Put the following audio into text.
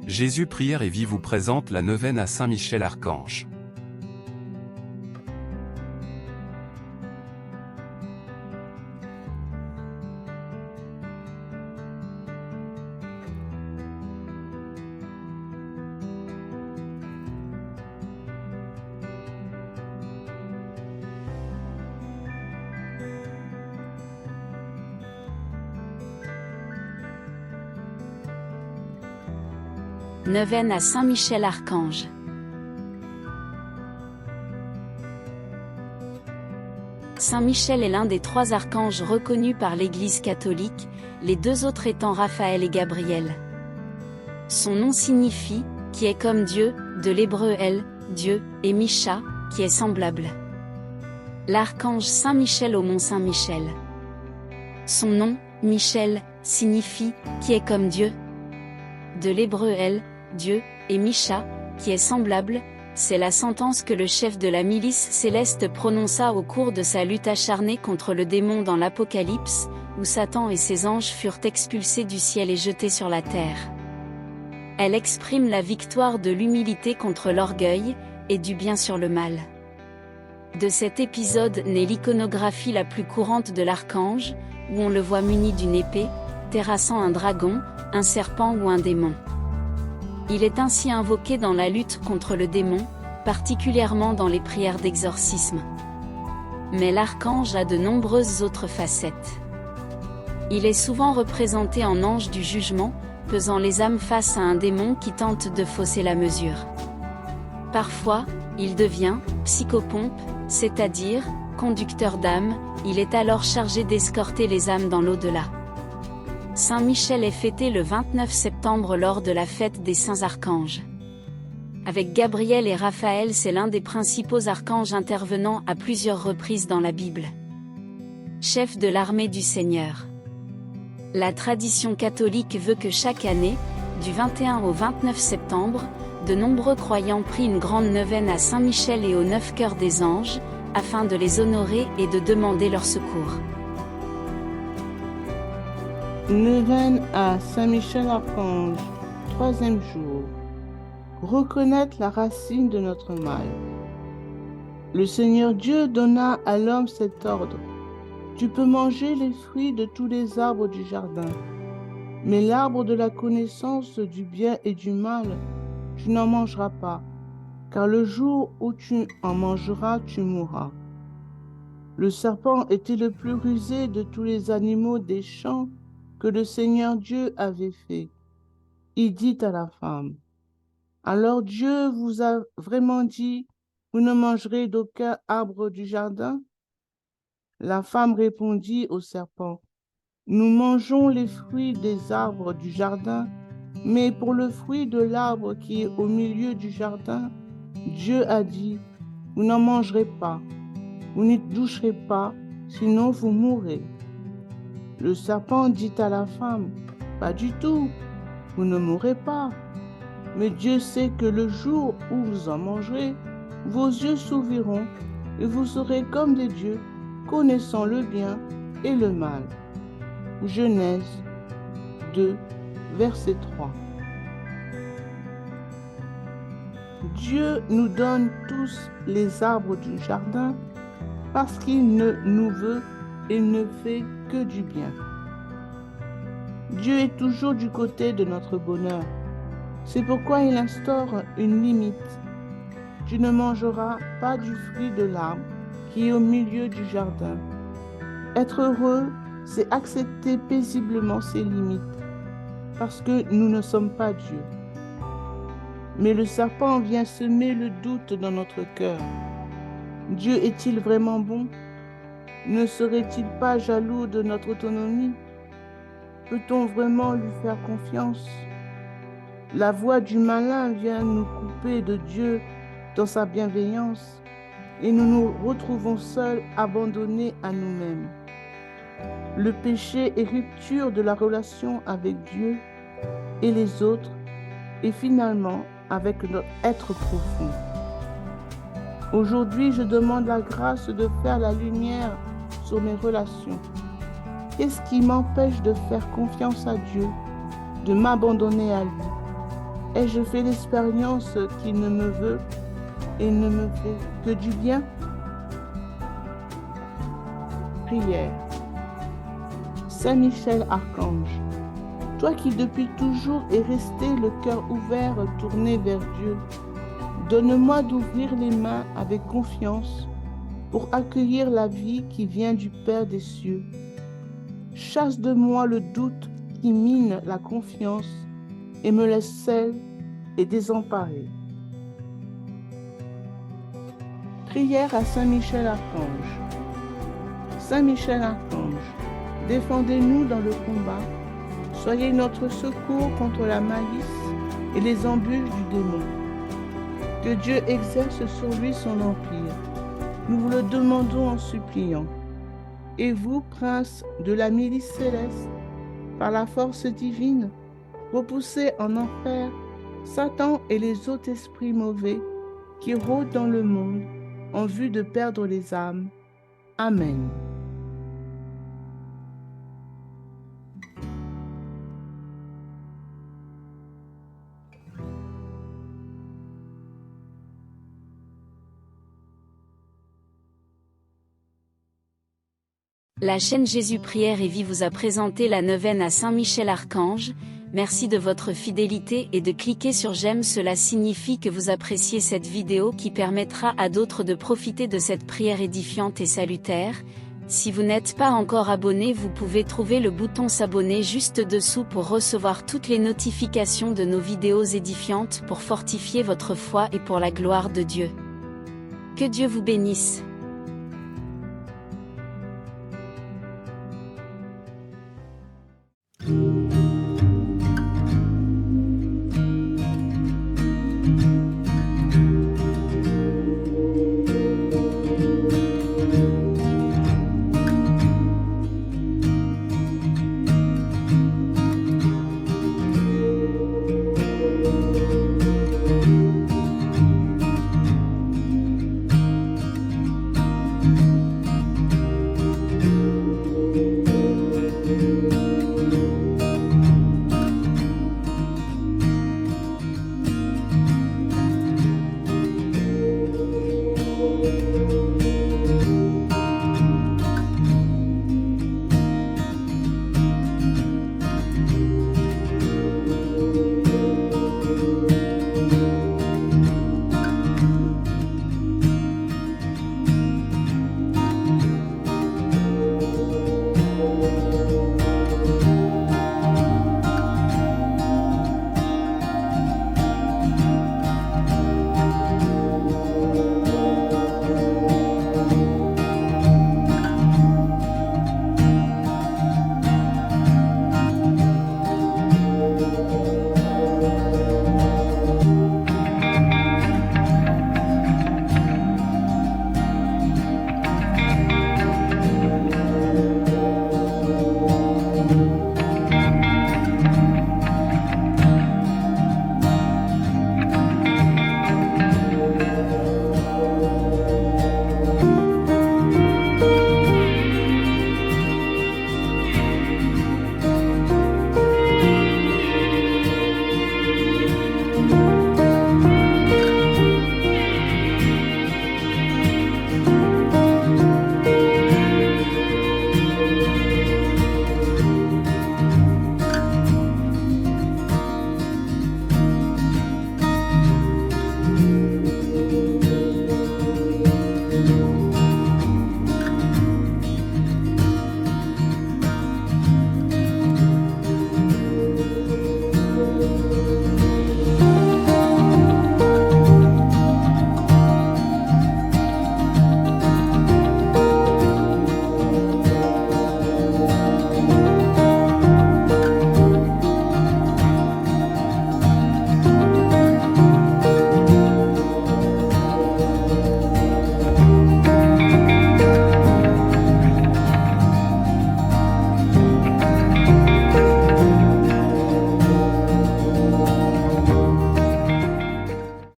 Jésus Prière et Vie vous présente la neuvaine à Saint Michel Archange. Neuvaine à Saint Michel Archange. Saint Michel est l'un des 3 archanges reconnus par l'Église catholique, les 2 autres étant Raphaël et Gabriel. Son nom signifie « qui est comme Dieu », de l'hébreu El, Dieu, et Micha, qui est semblable. L'archange Saint Michel au mont Saint-Michel. Son nom, Michel, signifie « qui est comme Dieu », de l'hébreu El, Dieu, et Micha, qui est semblable, c'est la sentence que le chef de la milice céleste prononça au cours de sa lutte acharnée contre le démon dans l'Apocalypse, où Satan et ses anges furent expulsés du ciel et jetés sur la terre. Elle exprime la victoire de l'humilité contre l'orgueil, et du bien sur le mal. De cet épisode naît l'iconographie la plus courante de l'archange, où on le voit muni d'une épée, terrassant un dragon, un serpent ou un démon. Il est ainsi invoqué dans la lutte contre le démon, particulièrement dans les prières d'exorcisme. Mais l'archange a de nombreuses autres facettes. Il est souvent représenté en ange du jugement, pesant les âmes face à un démon qui tente de fausser la mesure. Parfois, il devient psychopompe, c'est-à-dire conducteur d'âmes, il est alors chargé d'escorter les âmes dans l'au-delà. Saint Michel est fêté le 29 septembre lors de la fête des Saints Archanges. Avec Gabriel et Raphaël, c'est l'un des principaux archanges intervenant à plusieurs reprises dans la Bible. Chef de l'armée du Seigneur. La tradition catholique veut que chaque année, du 21 au 29 septembre, de nombreux croyants prient une grande neuvaine à Saint Michel et aux 9 cœurs des anges, afin de les honorer et de demander leur secours. Neuvaine à Saint Michel Archange, 3e jour. Reconnaître la racine de notre mal. Le Seigneur Dieu donna à l'homme cet ordre. Tu peux manger les fruits de tous les arbres du jardin, mais l'arbre de la connaissance du bien et du mal, tu n'en mangeras pas, car le jour où tu en mangeras, tu mourras. Le serpent était le plus rusé de tous les animaux des champs que le Seigneur Dieu avait fait. Il dit à la femme, « Alors Dieu vous a vraiment dit, vous ne mangerez d'aucun arbre du jardin ?» La femme répondit au serpent, « Nous mangeons les fruits des arbres du jardin, mais pour le fruit de l'arbre qui est au milieu du jardin, Dieu a dit, vous n'en mangerez pas, vous n'y toucherez pas, sinon vous mourrez. » Le serpent dit à la femme, « Pas du tout, vous ne mourrez pas. Mais Dieu sait que le jour où vous en mangerez, vos yeux s'ouvriront et vous serez comme des dieux, connaissant le bien et le mal. » Genèse 2, verset 3. Dieu nous donne tous les arbres du jardin parce qu'il ne nous veut et ne fait que du bien. Dieu est toujours du côté de notre bonheur. C'est pourquoi il instaure une limite. Tu ne mangeras pas du fruit de l'arbre qui est au milieu du jardin. Être heureux, c'est accepter paisiblement ses limites, parce que nous ne sommes pas Dieu. Mais le serpent vient semer le doute dans notre cœur. Dieu est-il vraiment bon? Ne serait-il pas jaloux de notre autonomie? Peut-on vraiment lui faire confiance? La voix du malin vient nous couper de Dieu dans sa bienveillance et nous nous retrouvons seuls, abandonnés à nous-mêmes. Le péché est rupture de la relation avec Dieu et les autres et finalement avec notre être profond. Aujourd'hui, je demande la grâce de faire la lumière sur mes relations. Qu'est-ce qui m'empêche de faire confiance à Dieu, de m'abandonner à lui? Ai-je fait l'expérience qu'il ne me veut et ne me fait que du bien? Prière. Saint Michel Archange, toi qui depuis toujours es resté le cœur ouvert tourné vers Dieu, donne-moi d'ouvrir les mains avec confiance pour accueillir la vie qui vient du Père des cieux. Chasse de moi le doute qui mine la confiance et me laisse seul et désemparé. Prière à Saint Michel Archange. Saint Michel Archange, défendez-nous dans le combat. Soyez notre secours contre la malice et les embûches du démon. Que Dieu exerce sur lui son empire. Nous vous le demandons en suppliant. Et vous, prince de la milice céleste, par la force divine, repoussez en enfer Satan et les autres esprits mauvais qui rôdent dans le monde en vue de perdre les âmes. Amen. La chaîne Jésus Prière et Vie vous a présenté la neuvaine à Saint Michel Archange. Merci de votre fidélité et de cliquer sur j'aime, cela signifie que vous appréciez cette vidéo qui permettra à d'autres de profiter de cette prière édifiante et salutaire. Si vous n'êtes pas encore abonné, vous pouvez trouver le bouton s'abonner juste dessous pour recevoir toutes les notifications de nos vidéos édifiantes pour fortifier votre foi et pour la gloire de Dieu. Que Dieu vous bénisse.